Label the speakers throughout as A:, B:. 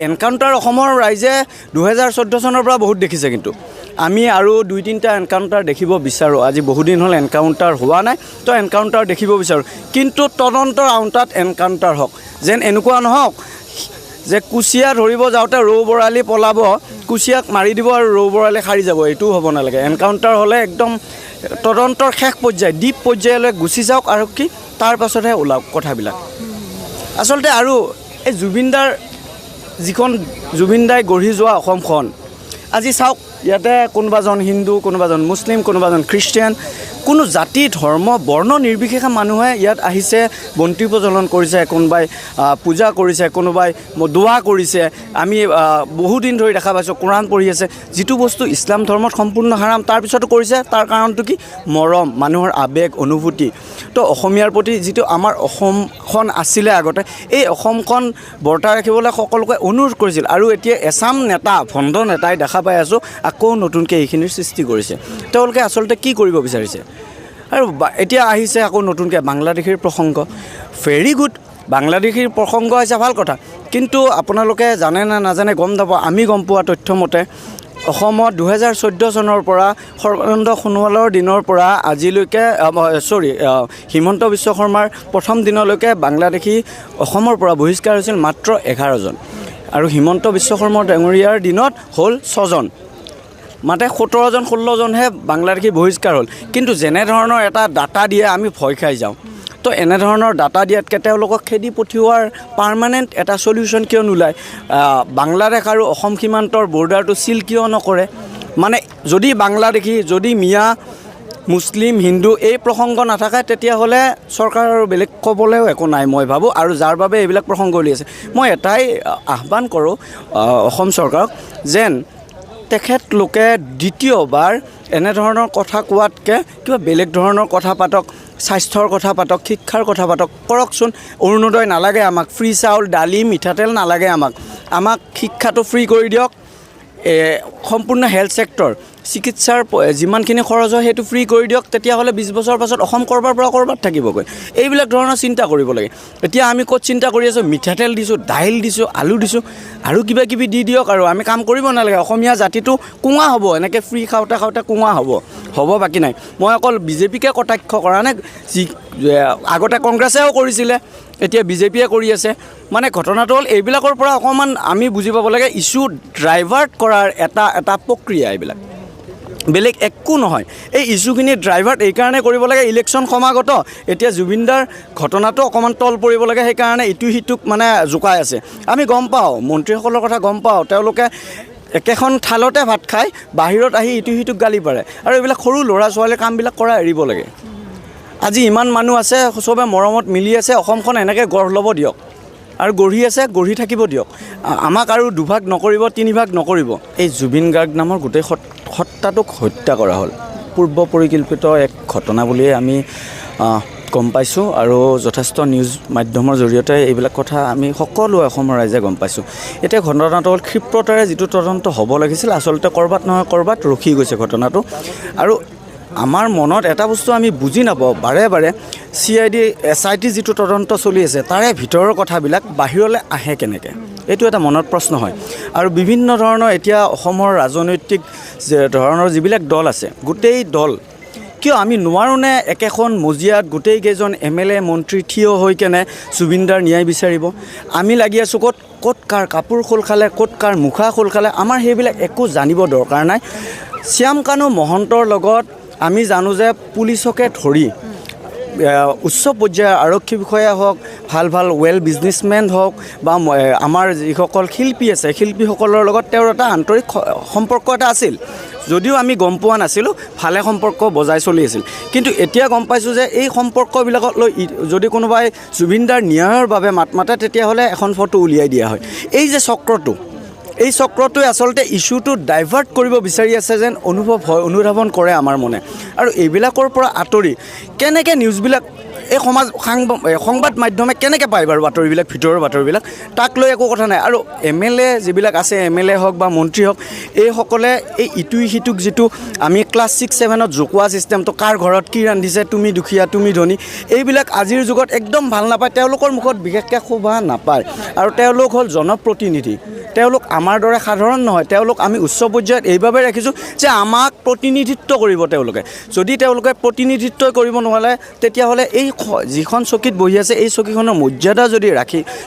A: Encounter অসমৰ ৰাইজে 2014 চনৰ পৰা বহুত দেখিছে, কিন্তু আমি আৰু 2-3টা এনকাউণ্টাৰ দেখিব বিচাৰোঁ। আজি বহুদিন হ'ল এনকাউণ্টাৰ হোৱা নাই, তো এনকাউণ্টাৰ দেখিব বিচাৰোঁ। কিন্তু তদন্তৰ আওতাত এনকাউণ্টাৰ হওক, যেন এনেকুৱা নহওক যে কুচিয়া ধৰিব যাওঁতে ৰৌ বৰালি পলাব, কুচিয়াক মাৰি দিব আৰু ৰৌ বৰালি সাৰি যাব, এইটোও হ'ব নালাগে। এনকাউণ্টাৰ হ'লে একদম তদন্তৰ শেষ পৰ্যায় ডিপ পৰ্যায়লৈ গুচি যাওক আৰু কি তাৰ পাছতহে ওলাওক কথাবিলাক। আচলতে আৰু এই যিখন জুবিন দাই গঢ়ি যোৱা অসমখন, আজি চাওক ইয়াতে কোনোবাজন হিন্দু, কোনোবাজন মুছলিম, কোনোবাজন খ্ৰীষ্টিয়ান, কোনো জাতি ধৰ্ম বৰ্ণ নিৰ্বিশেষে মানুহে ইয়াত আহিছে, বন্তি প্ৰজ্বলন কৰিছে, কোনোবাই পূজা কৰিছে, কোনোবাই দোৱা কৰিছে। আমি বহুদিন ধৰি দেখা পাইছোঁ কোৰাণ পঢ়ি আছে, যিটো বস্তু ইছলাম ধৰ্মত সম্পূৰ্ণ হাৰাম, তাৰপিছতো কৰিছে। তাৰ কাৰণটো কি? মৰম, মানুহৰ আৱেগ অনুভূতি। তো অসমীয়াৰ প্ৰতি যিটো আমাৰ অসমখন আছিলে আগতে, এই অসমখন বৰ্তাই ৰাখিবলৈ সকলোকে অনুৰোধ কৰিছিল। আৰু এতিয়া এচাম নেতা, ভণ্ড নেতাই দেখা পাই আছোঁ আকৌ নতুনকৈ এইখিনিৰ সৃষ্টি কৰিছে। তেওঁলোকে আচলতে কি কৰিব বিচাৰিছে? আৰু এতিয়া আহিছে আকৌ নতুনকৈ বাংলাদেশীৰ প্ৰসংগ। ভেৰি গুড, বাংলাদেশীৰ প্ৰসংগ হৈছে ভাল কথা, কিন্তু আপোনালোকে জানে নে নাজানে গম নাপাব। আমি গম পোৱা তথ্যমতে অসমত 2014 চনৰ পৰা সৰ্বানন্দ সোণোৱালৰ দিনৰ পৰা আজিলৈকে হিমন্ত বিশ্ব শৰ্মাৰ প্ৰথম দিনলৈকে বাংলাদেশী অসমৰ পৰা বহিষ্কাৰ হৈছিল মাত্ৰ 11জন, আৰু হিমন্ত বিশ্ব শৰ্মা ডাঙৰীয়াৰ দিনত হ'ল 6জন। মাতে 17-16জনহে বাংলাদেশী বহিষ্কাৰ হ'ল। কিন্তু যেনেধৰণৰ এটা ডাটা দিয়ে আমি ভয় খাই যাওঁ। তো এনেধৰণৰ ডাটা দিয়াতকৈ তেওঁলোকক খেদি পঠিওৱাৰ পাৰ্মানেণ্ট এটা চলিউশ্যন কিয় নোলায়? বাংলাদেশ আৰু অসম সীমান্তৰ বৰ্ডাৰটো চিল কিয় নকৰে? মানে যদি বাংলাদেশী, যদি মিয়া, মুছলিম, হিন্দু এই প্ৰসংগ নাথাকে, তেতিয়াহ'লে চৰকাৰৰ বেলেগ ক'বলৈও একো নাই মই ভাবোঁ। আৰু যাৰ বাবে এইবিলাক প্ৰসংগ উলিয়াইছে, মই এটাই আহ্বান কৰোঁ অসম চৰকাৰক, যেন তেখেতলোকে দ্বিতীয়বাৰ এনেধৰণৰ কথা কোৱাতকৈ কিবা বেলেগ ধৰণৰ কথা পাতক, স্বাস্থ্যৰ কথা পাতক, শিক্ষাৰ কথা পাতক, কৰকচোন। অৰুণোদয় নালাগে আমাক, ফ্ৰী চাউল, দালি, মিঠাতেল নালাগে আমাক শিক্ষাটো ফ্ৰী কৰি দিয়ক। সম্পূৰ্ণ হেল্থ ছেক্টৰ, চিকিৎসাৰ যিমানখিনি খৰচ হয় সেইটো ফ্ৰী কৰি দিয়ক। তেতিয়াহ'লে 20 বছৰ পাছত অসম ক'ৰবাৰ পৰা ক'ৰবাত থাকিবগৈ। এইবিলাক ধৰণৰ চিন্তা কৰিব লাগে। এতিয়া আমি ক'ত চিন্তা কৰি আছোঁ? মিঠাতেল দিছোঁ, দাইল দিছোঁ, আলু দিছোঁ, আৰু কিবা কিবি দি দিয়ক, আৰু আমি কাম কৰিব নালাগে। অসমীয়া জাতিটো কোঙা হ'ব, এনেকৈ ফ্ৰী খাওঁতে খাওঁতে কোঙা হ'ব বাকী নাই। মই অকল বিজেপিকে কটাক্ষ কৰা নাই, আগতে কংগ্ৰেছেও কৰিছিলে, এতিয়া বিজেপিয়ে কৰি আছে। মানে ঘটনাটো হ'ল এইবিলাকৰ পৰা অকণমান আমি বুজি পাব লাগে, ইছ্যু ড্ৰাইভাৰ্ট কৰাৰ এটা প্ৰক্ৰিয়া, এইবিলাক বেলেগ একো নহয়। এই ইছ্যুখিনি ড্ৰাইভাৰ্ট এইকাৰণে কৰিব লাগে, ইলেকশ্যন সমাগত, এতিয়া জুবিনদাৰ ঘটনাটো অকণমান তল পৰিব লাগে, সেইকাৰণে ইটো সিটোক মানে জোকাই আছে। আমি গম পাওঁ, মন্ত্ৰীসকলৰ কথা গম পাওঁ, তেওঁলোকে একেখন থালতে ভাত খাই বাহিৰত আহি ইটো সিটোক গালি পাৰে। আৰু এইবিলাক সৰু ল'ৰা ছোৱালীৰ কামবিলাক কৰা এৰিব লাগে। আজি ইমান মানুহ আছে, চবে মৰমত মিলি আছে, অসমখন এনেকৈ গঢ় ল'ব দিয়ক, আৰু গঢ়ি আছে, গঢ়ি থাকিব দিয়ক। আমাক আৰু দুভাগ নকৰিব, 3 ভাগ নকৰিব। এই জুবিন গাৰ্গ নামৰ গোটেই সত্তাটোক হত্যা কৰা হ'ল, পূৰ্ব পৰিকল্পিত এক ঘটনা বুলিয়ে আমি গম পাইছোঁ। আৰু যথেষ্ট নিউজ মাধ্যমৰ জৰিয়তে এইবিলাক কথা আমি সকলোৱে অসমৰ ৰাইজে গম পাইছোঁ। এতিয়া ঘটনাটো হ'ল ক্ষিপ্ৰতাৰে যিটো তদন্ত হ'ব লাগিছিল, আচলতে ক'ৰবাত নহয় ক'ৰবাত ৰখি গৈছে ঘটনাটো। আৰু আমাৰ মনত এটা বস্তু আমি বুজি নাপাওঁ, বাৰে বাৰে CID SIT যিটো তদন্ত চলি আছে, তাৰে ভিতৰৰ কথাবিলাক বাহিৰলৈ আহে কেনেকৈ? এইটো এটা মনত প্ৰশ্ন হয়। আৰু বিভিন্ন ধৰণৰ এতিয়া অসমৰ ৰাজনৈতিক ধৰণৰ যিবিলাক দল আছে, গোটেই দল কিয় আমি নোৱাৰোঁনে একেখন মজিয়াত গোটেইকেইজন MLA মন্ত্ৰী থিয় হৈ কেনে জুবিনদাৰ ন্যায় বিচাৰিব? আমি লাগি আছোঁ ক'ত কাৰ কাপোৰ খোল খালে, ক'ত কাৰ মুখা খোল খালে, আমাৰ সেইবিলাক একো জানিব দৰকাৰ নাই। শ্যামকানু মহন্তৰ লগত আমি জানো যে পুলিচকে ধৰি উচ্চ পৰ্যায়ৰ আৰক্ষী বিষয়া হওক, ভাল বিজনেছমেন হওক, বা আমাৰ যিসকল শিল্পী আছে, শিল্পীসকলৰ লগত তেওঁৰ এটা আন্তৰিক সম্পৰ্ক এটা আছিল। যদিও আমি গম পোৱা নাছিলোঁ, ভালে সম্পৰ্ক বজাই চলি আছিল। কিন্তু এতিয়া গম পাইছোঁ যে এই সম্পৰ্কবিলাকক লৈ যদি কোনোবাই জুবিনদাৰ ন্যায়ৰ বাবে মাত মাতে, তেতিয়াহ'লে এখন ফটো উলিয়াই দিয়া হয়। এই যে চক্ৰটো, এই চক্ৰটোৱে আচলতে ইছ্যুটো ডাইভাৰ্ট কৰিব বিচাৰি আছে যেন অনুধাৱন কৰে আমাৰ মনে। আৰু এইবিলাকৰ পৰা আঁতৰি কেনেকৈ নিউজবিলাক এই সংবাদ মাধ্যমে কেনেকৈ পায় বাৰু বাতৰিবিলাক, ভিতৰৰ বাতৰিবিলাক, তাক লৈ একো কথা নাই। আৰু MLA যিবিলাক আছে, MLA হওক বা মন্ত্ৰী হওক, এইসকলে এই ইটোই সিটোক যিটো আমি ক্লাছ 6-7ত জোকোৱা ছিষ্টেমটো, কাৰ ঘৰত কি ৰান্ধিছে, তুমি দুখীয়া তুমি ধনী, এইবিলাক আজিৰ যুগত একদম ভাল নাপায়। তেওঁলোকৰ মুখত বিশেষকৈ শোভা নাপায়। আৰু তেওঁলোক হ'ল জনপ্ৰতিনিধি, তেওঁলোক আমাৰ দৰে সাধাৰণ নহয়। তেওঁলোক আমি উচ্চ পৰ্যায়ত এইবাবে ৰাখিছোঁ যে আমাক প্ৰতিনিধিত্ব কৰিব তেওঁলোকে। যদি তেওঁলোকে প্ৰতিনিধিত্ব কৰিব নোৱাৰে, তেতিয়াহ'লে এই যিখন চকীত বহি আছে, এই চকীখনৰ মৰ্যাদা যদি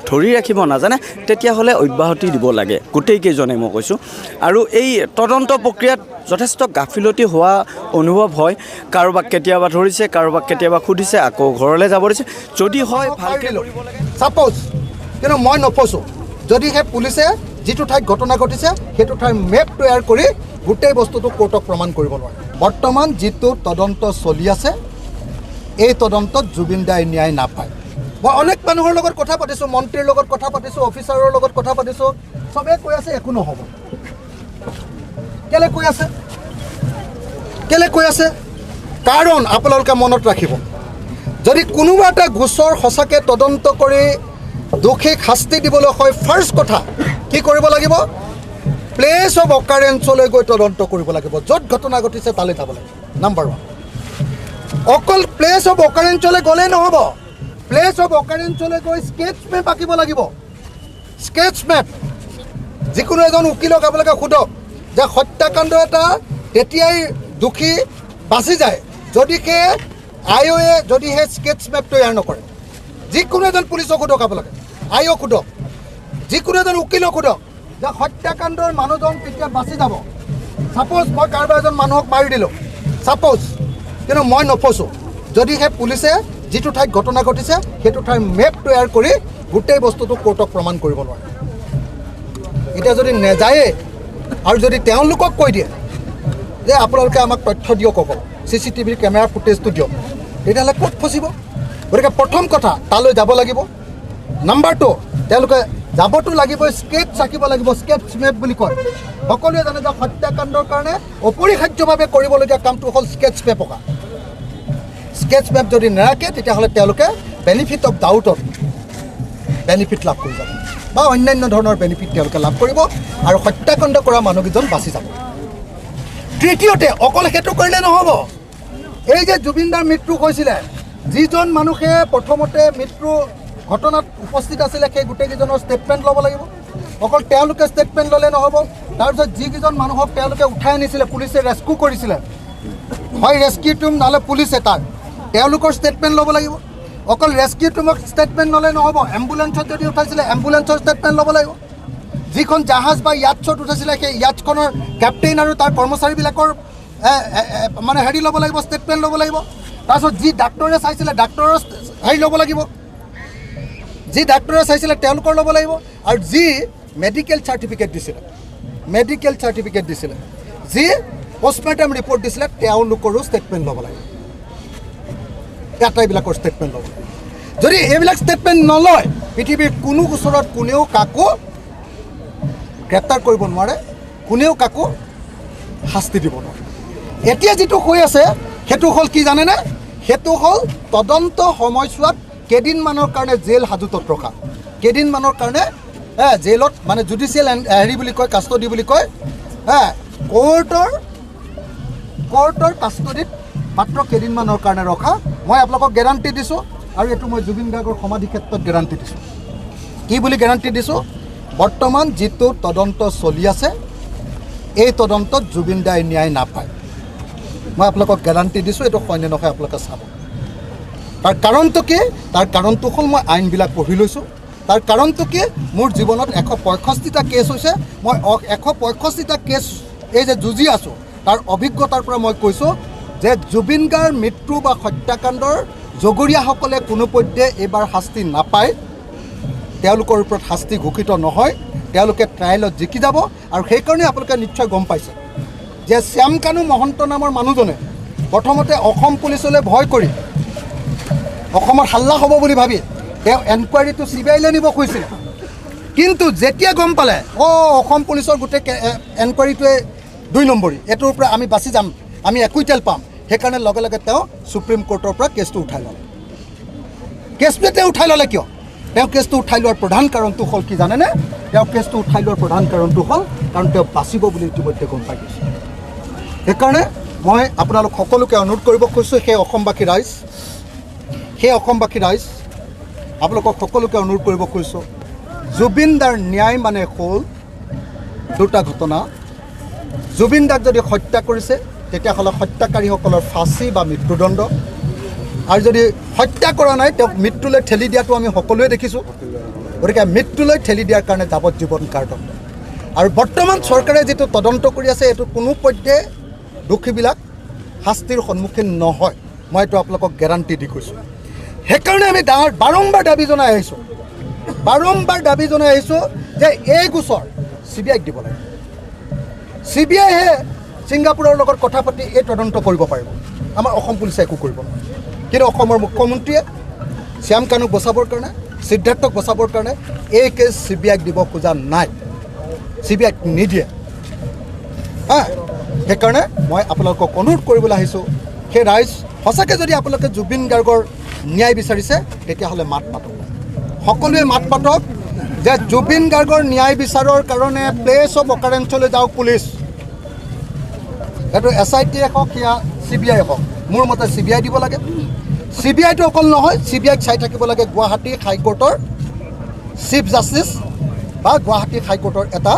A: ধৰি ৰাখিব নাজানে, তেতিয়াহ'লে অব্যাহতি দিব লাগে গোটেইকেইজনে, মই কৈছোঁ। আৰু এই তদন্ত প্ৰক্ৰিয়াত যথেষ্ট গাফিলতি হোৱা অনুভৱ হয়। কাৰোবাক কেতিয়াবা ধৰিছে, কাৰোবাক কেতিয়াবা সুধিছে, আকৌ ঘৰলৈ যাব দিছে। যদি হয় ভালকৈ কৰিব লাগে।
B: ছাপ'জ, কিন্তু মই নফচোঁ, যদিহে পুলিচে যিটো ঠাইত ঘটনা ঘটিছে সেইটো ঠাইৰ মেপ তৈয়াৰ কৰি গোটেই বস্তুটো কোৰ্টক প্ৰমাণ কৰিব নোৱাৰে। বৰ্তমান যিটো তদন্ত চলি আছে, এই তদন্তত জুবিন দাই ন্যায় নাপায়। মই অনেক মানুহৰ লগত কথা পাতিছোঁ, মন্ত্ৰীৰ লগত কথা পাতিছোঁ, অফিচাৰৰ লগত কথা পাতিছোঁ, চবেই কৈ আছে একো নহ'ব। কেলৈ কৈ আছে? কাৰণ আপোনালোকে মনত ৰাখিব, যদি কোনোবা এটা গোচৰ সঁচাকৈ তদন্ত কৰি দোষীক শাস্তি দিবলৈ হয়, ফাৰ্ষ্ট কথা কি কৰিব লাগিব? প্লেচ অফ অকাৰেঞ্চলৈ গৈ তদন্ত কৰিব লাগিব। য'ত ঘটনা ঘটিছে তালৈ যাব লাগিব। নাম্বাৰ 1। অকল প্লেচ অফ অকাৰেঞ্চলৈ গ'লেই নহ'ব, প্লেচ অফ অকাৰেঞ্চলৈ গৈ স্কেচ মেপ আঁকিব লাগিব। স্কেচ মেপ যিকোনো এজন উকিলক আপোনালোকে সোধক যে হত্যাকাণ্ড এটা তেতিয়াই দোষী বাচি যায় যদিহে IOA যদিহে স্কেচ মেপ তৈয়াৰ নকৰে। যিকোনো এজন পুলিচক সোধক, আপোনালোকে IO সোধক, যিকোনো এজন উকিলক সোধক যে হত্যাকাণ্ডৰ মানুহজন কেতিয়া বাচি যাব। ছাপ'জ মই কাৰোবাৰ এজন মানুহক মাৰি দিলোঁ, ছাপ'জ, কিন্তু মই নফচোঁ, যদিহে পুলিচে যিটো ঠাইত ঘটনা ঘটিছে সেইটো ঠাইৰ মেপ তৈয়াৰ কৰি গোটেই বস্তুটো কোৰ্টক প্ৰমাণ কৰিব নোৱাৰে। এতিয়া যদি নেযায়ে আৰু যদি তেওঁলোকক কৈ দিয়ে যে আপোনালোকে আমাক তথ্য দিয়ক, অকল CCTV কেমেৰা ফুটেজটো দিয়ক, তেতিয়াহ'লে ক'ত ফচিব? গতিকে প্ৰথম কথা তালৈ যাব লাগিব। নাম্বাৰ 2, তেওঁলোকে যাবতো লাগিবই, স্কেচ আঁকিব লাগিব। স্কেচ মেপ বুলি কয়, সকলোৱে জানে যে হত্যাকাণ্ডৰ কাৰণে অপৰিহাৰ্যভাৱে কৰিবলগীয়া কামটো হ'ল স্কেচ মেপ অঁকা। স্কেচ মেপ যদি নাৰাখে, তেতিয়াহ'লে তেওঁলোকে বেনিফিট অফ ডাউটত বেনিফিট লাভ কৰি যাব বা অন্যান্য ধৰণৰ বেনিফিট তেওঁলোকে লাভ কৰিব আৰু হত্যাকাণ্ড কৰা মানুহকেইজন বাচি যাব। তৃতীয়তে, অকল সেইটো কৰিলে নহ'ব। এই যে জুবিনদাৰ মৃত্যু হৈছিলে, যিজন মানুহে প্ৰথমতে মৃত্যু ঘটনাত উপস্থিত আছিলে, সেই গোটেইকেইজনৰ ষ্টেটমেণ্ট ল'ব লাগিব। অকল তেওঁলোকে ষ্টেটমেণ্ট ল'লে নহ'ব। তাৰপিছত যিকেইজন মানুহক তেওঁলোকে উঠাই আনিছিলে, পুলিচে ৰেস্কিউ কৰিছিলে, হয় ৰেস্কিউ টিম নহ'লে পুলিচে, তেওঁলোকৰ ষ্টেটমেণ্ট ল'ব লাগিব। অকল ৰেস্কিউ টিমক ষ্টেটমেণ্ট ল'লে নহ'ব, এম্বুলেঞ্চত যদি উঠাইছিলে এম্বুলেঞ্চৰ ষ্টেটমেণ্ট ল'ব লাগিব। যিখন জাহাজ বা ইয়াটছত উঠাইছিলে, সেই ইয়াটখনৰ কেপ্টেইন আৰু তাৰ কৰ্মচাৰীবিলাকৰ মানে হেৰি ল'ব লাগিব, ষ্টেটমেণ্ট ল'ব লাগিব। তাৰপিছত যি ডাক্তৰে চাইছিলে, ডাক্তৰৰ হেৰি ল'ব লাগিব, যি ডাক্তৰে চাইছিলে তেওঁলোকৰ ল'ব লাগিব। আৰু যি মেডিকেল চাৰ্টিফিকেট দিছিলে, যি পষ্টমৰ্টেম ৰিপৰ্ট দিছিলে, তেওঁলোকৰো ষ্টেটমেণ্ট ল'ব লাগিব। আটাইবিলাকৰ ষ্টেটমেণ্ট ল'ব লাগিব। যদি এইবিলাক ষ্টেটমেণ্ট নলয়, পৃথিৱীৰ কোনো গোচৰত কোনেও কাকো গ্ৰেপ্তাৰ কৰিব নোৱাৰে, কোনেও কাকো শাস্তি দিব নোৱাৰে। এতিয়া যিটো হৈ আছে সেইটো হ'ল কি জানেনে? সেইটো হ'ল তদন্ত সময়ছোৱাত কেইদিনমানৰ কাৰণে জেল হাজতত ৰখা, কেইদিনমানৰ কাৰণে জেলত, মানে জুডিচিয়েল হেৰি বুলি কয়, কাষ্টডি বুলি কয়, কোৰ্টৰ কাষ্টডিত মাত্ৰ কেইদিনমানৰ কাৰণে ৰখা। মই আপোনালোকক গেৰাণ্টি দিছোঁ, আৰু এইটো মই জুবিন গাৰ্গৰ সমাধি ক্ষেত্ৰত গেৰাণ্টি দিছোঁ। কি বুলি গেৰাণ্টি দিছোঁ? বৰ্তমান যিটো তদন্ত চলি আছে, এই তদন্তত জুবিন দাই ন্যায় নাপায়। মই আপোনালোকক গেৰাণ্টি দিছোঁ, এইটো হয়নে নহয় আপোনালোকে চাব। তাৰ কাৰণটো কি? তাৰ কাৰণটো হ'ল মই আইনবিলাক পঢ়ি লৈছোঁ। তাৰ কাৰণটো কি? মোৰ জীৱনত 165টা কেছ হৈছে। মই 165টা কেছ এই যে যুঁজি আছোঁ, তাৰ অভিজ্ঞতাৰ পৰা মই কৈছোঁ যে জুবিন গাৰ্গৰ মৃত্যু বা হত্যাকাণ্ডৰ জগৰীয়াসকলে কোনোপধ্যে এইবাৰ শাস্তি নাপায়, তেওঁলোকৰ ওপৰত শাস্তি ঘোষিত নহয়, তেওঁলোকে ট্ৰায়েলত জিকি যাব। আৰু সেইকাৰণে আপোনালোকে নিশ্চয় গম পাইছে যে শ্যামকানু মহন্ত নামৰ মানুহজনে প্ৰথমতে অসম পুলিচলৈ ভয় কৰি, অসমত হাল্লা হ'ব বুলি ভাবি তেওঁ এনকুৱাৰীটো CBIলৈ নিব খুজিছিলে। কিন্তু যেতিয়া গম পালে অসম পুলিচৰ গোটেই এনকুৱাৰীটোৱে 2 নম্বৰী, এইটোৰ পৰা আমি বাচি যাম, আমি একুইটেল পাম, সেইকাৰণে লগে লগে তেওঁ সুপ্ৰিম কোৰ্টৰ পৰা কেছটো উঠাই ল'লে। কেছটো তেওঁ উঠাই ল'লে কিয়? তেওঁ কেছটো উঠাই লোৱাৰ প্ৰধান কাৰণটো হ'ল কি জানেনে? তেওঁ কেছটো উঠাই লোৱাৰ প্ৰধান কাৰণটো হ'ল কাৰণ তেওঁ বাচিব বুলি ইতিমধ্যে গম পাই গৈছে। সেইকাৰণে মই আপোনালোক সকলোকে অনুৰোধ কৰিব খুজিছোঁ, সেই অসমবাসী ৰাইজ আপোনালোকক সকলোকে অনুৰোধ কৰিব খুজিছোঁ, জুবিন দাৰ ন্যায় মানে হ'ল দুটা ঘটনা। জুবিন দাক যদি হত্যা কৰিছে তেতিয়াহ'লে হত্যাকাৰীসকলৰ ফাঁচী বা মৃত্যুদণ্ড, আৰু যদি হত্যা কৰা নাই তেওঁক মৃত্যুলৈ ঠেলি দিয়াটো আমি সকলোৱে দেখিছোঁ। গতিকে মৃত্যুলৈ ঠেলি দিয়াৰ কাৰণে যাৱজ্জীৱন কাৰাদণ্ড। আৰু বৰ্তমান চৰকাৰে যিটো তদন্ত কৰি আছে এইটো কোনো পধ্যে দোষীবিলাক শাস্তিৰ সন্মুখীন নহয়, মই এইটো আপোনালোকক গেৰাণ্টি দি কৈছোঁ। সেইকাৰণে আমি বাৰম্বাৰ দাবী জনাই আহিছোঁ যে এই গোচৰ CBIক দিব লাগে। CBIহে ছিংগাপুৰৰ লগত কথা পাতি এই তদন্ত কৰিব পাৰিব, আমাৰ অসম পুলিচে একো কৰিব নোৱাৰে। কিন্তু অসমৰ মুখ্যমন্ত্ৰীয়ে শ্যাম কানুক বচাবৰ কাৰণে, সিদ্ধাৰ্থক বচাবৰ কাৰণে এই কেছ CBIক দিব খোজা নাই, CBIক নিদিয়ে। সেইকাৰণে মই আপোনালোকক অনুৰোধ কৰিবলৈ আহিছোঁ, সেই ৰাইজ সঁচাকৈ যদি আপোনালোকে জুবিন গাৰ্গৰ ন্যায় বিচাৰিছে তেতিয়াহ'লে মাত মাতক, সকলোৱে মাত মাতক যে জুবিন গাৰ্গৰ ন্যায় বিচাৰৰ কাৰণে প্লেচ অফ অকাৰেঞ্চলৈ যাওক পুলিচ। এইটো SIT হওক या CBI হওক, মোৰ মতে CBI দিব লাগে। CBIটো অকল নহয়, CBIক চাই থাকিব লাগে গুৱাহাটী হাইকোৰ্টৰ চিফ জাষ্টিছ বা গুৱাহাটী হাইকোৰ্টৰ এটা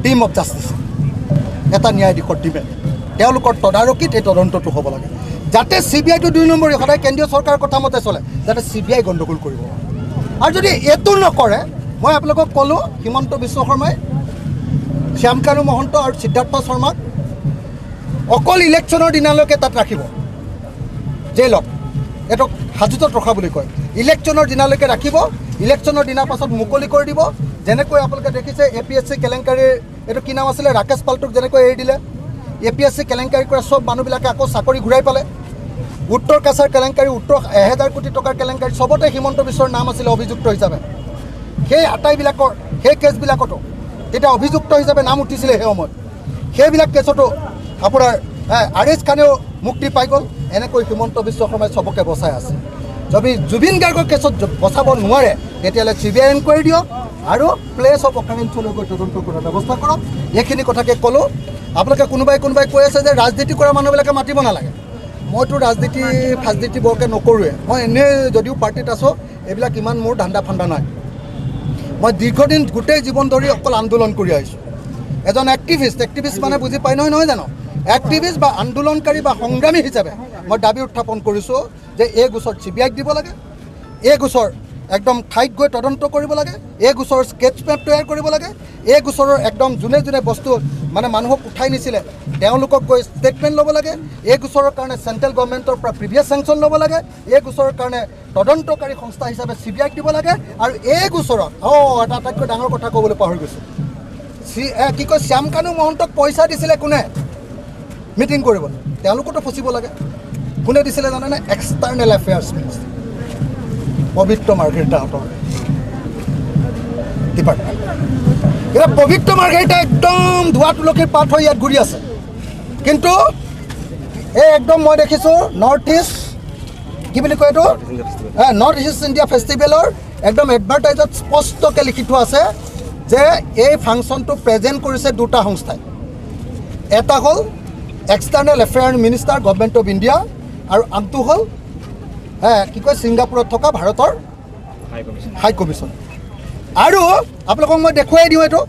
B: টিম অফ জাষ্টিছ, এটা ন্যায়াধীশৰ টিমে, তেওঁলোকৰ তদাৰকীত এই তদন্তটো হ'ব লাগে, যাতে CBIটো 2 নম্বৰী সদায় কেন্দ্ৰীয় চৰকাৰৰ কথা মতে চলে, যাতে CBI গণ্ডগোল কৰিব। আৰু যদি এইটো নকৰে, মই আপোনালোকক ক'লোঁ হিমন্ত বিশ্ব শৰ্মাই শ্যাম কানু মহন্ত আৰু সিদ্ধাৰ্থ শৰ্মাক অকল ইলেকশ্যনৰ দিনালৈকে তাত ৰাখিব জেলত, এইটো হাজতত ৰখা বুলি কয়। ইলেকশ্যনৰ দিনালৈকে ৰাখিব, ইলেকশ্যনৰ দিনাৰ পাছত মুকলি কৰি দিব। যেনেকৈ আপোনালোকে দেখিছে APSC কেলেংকাৰীৰ এইটো কি নাম আছিলে, ৰাকেশ পালটোক যেনেকৈ এৰি দিলে, APSC কেলেংকাৰী কৰা চব মানুহবিলাকে আকৌ চাকৰি ঘূৰাই পালে। উত্তৰ কাছাৰ কেলেংকাৰী, 1000 কোটি টকাৰ কেলেংকাৰী, চবতে হিমন্ত বিশ্বৰ নাম আছিলে অভিযুক্ত হিচাপে। সেই আটাইবিলাকৰ সেই কেছবিলাকতো তেতিয়া অভিযুক্ত হিচাপে নাম উঠিছিলে সেই সময়ত। সেইবিলাক কেছতো আপোনাৰ RS খানেও মুক্তি পাই গ'ল। এনেকৈ হিমন্ত বিশ্ব শৰ্মাই চবকে বচাই আছে। যদি জুবিন গাৰ্গৰ কেছত বচাব নোৱাৰে তেতিয়াহ'লে CBI এনকুৱাৰী দিয়ক আৰু প্লেচ অফ অকাৰেঞ্চলৈ গৈ তদন্ত কৰাৰ ব্যৱস্থা কৰক। এইখিনি কথাকে ক'লোঁ। আপোনালোকে কোনোবাই কৈ আছে যে ৰাজনীতি কৰা মানুহবিলাকে মাতিব নালাগে। মইতো ৰাজনীতি ফাজনীতি বৰকৈ নকৰোঁৱে। মই এনেই যদিও পাৰ্টিত আছোঁ, এইবিলাক ইমান মোৰ ধান্দা ফান্দা নাই। মই দীৰ্ঘদিন গোটেই জীৱন ধৰি অকল আন্দোলন কৰি আহিছোঁ। এজন এক্টিভিষ্ট মানে বুজি পাই নহয় জানো? এক্টিভিষ্ট বা আন্দোলনকাৰী বা সংগ্ৰামী হিচাপে মই দাবী উত্থাপন কৰিছোঁ যে এই গোচৰ CBIক দিব লাগে, এই গোচৰ একদম ঠাইত গৈ তদন্ত কৰিব লাগে, এই গোচৰৰ স্কেটছ মেপ তৈয়াৰ কৰিব লাগে, এই গোচৰৰ একদম যোনে বস্তু মানে মানুহক উঠাই নিছিলে তেওঁলোকক গৈ ষ্টেটমেণ্ট ল'ব লাগে, এই গোচৰৰ কাৰণে চেণ্ট্ৰেল গভৰ্ণমেণ্টৰ পৰা প্ৰিভিয়াছ চেংচন ল'ব লাগে, এই গোচৰৰ কাৰণে তদন্তকাৰী সংস্থা হিচাপে CBIক দিব লাগে। আৰু এই গোচৰত এটা আটাইতকৈ ডাঙৰ কথা ক'বলৈ পাহৰি গৈছোঁ, কি কয় শ্যাম কানু মহন্তক পইচা দিছিলে কোনে মিটিং কৰিবলৈ? তেওঁলোকতো ফচিব লাগে। কোনে দিছিলে জানেনে? এক্সটাৰ্নেল এফেয়াৰ্ছ মিনিষ্টাৰ পবিত্ৰ মাৰ্ঘেৰিটাহঁতৰ ডিপাৰ্টমেণ্ট। এতিয়া পবিত্ৰ মাৰ্ঘেৰিটা একদম ধোৱা তুলসীৰ পাত হৈ ইয়াত ঘূৰি আছে, কিন্তু এই একদম মই দেখিছোঁ নৰ্থ ইষ্ট কি বুলি কয় এইটো নৰ্থ ইষ্ট ইণ্ডিয়া ফেষ্টিভেলৰ একদম এডভাৰটাইজত স্পষ্টকৈ লিখি থোৱা আছে যে এই ফাংচনটো প্ৰেজেণ্ট কৰিছে দুটা সংস্থাই। এটা হ'ল external affair minister government of India, আৰু আনটো হ'ল কি কয় ছিংগাপুৰত থকা ভাৰতৰ হাই কমিশ্যন। আৰু আপোনালোকক মই দেখুৱাই দিওঁ, এইটো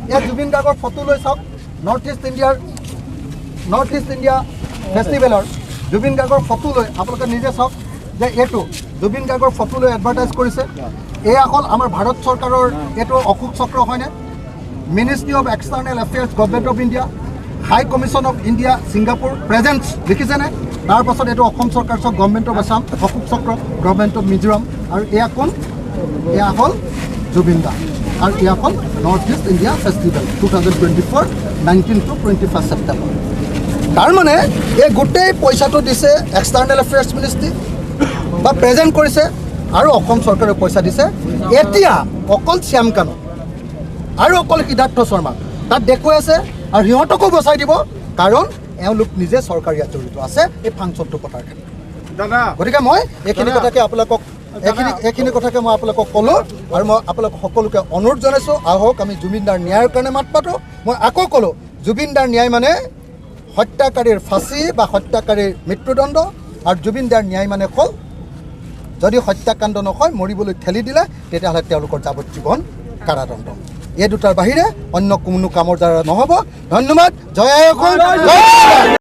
B: ইয়াত জুবিন গাৰ্গৰ ফটো লৈ চাওক। নৰ্থ ইষ্ট ইণ্ডিয়া ফেষ্টিভেলৰ জুবিন গাৰ্গৰ ফটো লৈ আপোনালোকে নিজে চাওক যে এইটো জুবিন গাৰ্গৰ ফটো লৈ এডভাৰটাইজ কৰিছে। এয়া হ'ল আমাৰ ভাৰত চৰকাৰৰ এইটো অশোক চক্ৰ হয়নে? Ministry of external affairs government of India, high commission of India Singapore presents লিখিছেনে? তাৰপাছত এইটো অসম চৰকাৰ চব গভৰ্ণমেণ্ট অফ আছাম, অশোক চক্ৰ গভৰ্ণমেণ্ট অফ মিজোৰাম, আৰু এয়া কোন? এয়া হ'ল জুবিন দা, আৰু এয়া হ'ল north east India festival 2024 19 to 21 September. তাৰমানে এই গোটেই পইচাটো দিছে এক্সটাৰ্নেল এফেয়াৰ্ছ মিনিষ্ট্ৰী বা প্ৰেজেণ্ট কৰিছে, আৰু অসম চৰকাৰে পইচা দিছে এতিয়া অকল শ্যাম কানু আৰু অকল সিদ্ধাৰ্থ শৰ্মাক তাত দেখুৱাই আছে, আৰু সিহঁতকো বচাই দিব কাৰণ এওঁলোক নিজে চৰকাৰী জড়িত আছে এই ফাংচনটো পতাৰ ক্ষেত্ৰত। গতিকে মই এইখিনি কথাকে আপোনালোকক এইখিনি কথাকে মই আপোনালোকক ক'লোঁ আৰু মই আপোনালোক সকলোকে অনুৰোধ জনাইছোঁ আহক আমি জুবিনদাৰ ন্যায়ৰ কাৰণে মাত পাতোঁ মই আকৌ ক'লোঁ জুবিনদাৰ ন্যায় মানে হত্যাকাৰীৰ ফাঁচী বা হত্যাকাৰীৰ মৃত্যুদণ্ড আৰু জুবিনদাৰ ন্যায় মানে হ'ল যদি হত্যাকাণ্ড নহয় মৰিবলৈ ঠেলি দিলে তেতিয়াহ'লে তেওঁলোকৰ যাৱজ্জীৱন কাৰাদণ্ড এই দুটাৰ বাহিৰে অন্য কোনো কামৰ দ্বাৰা নহ'ব ধন্যবাদ জয় আই অসম।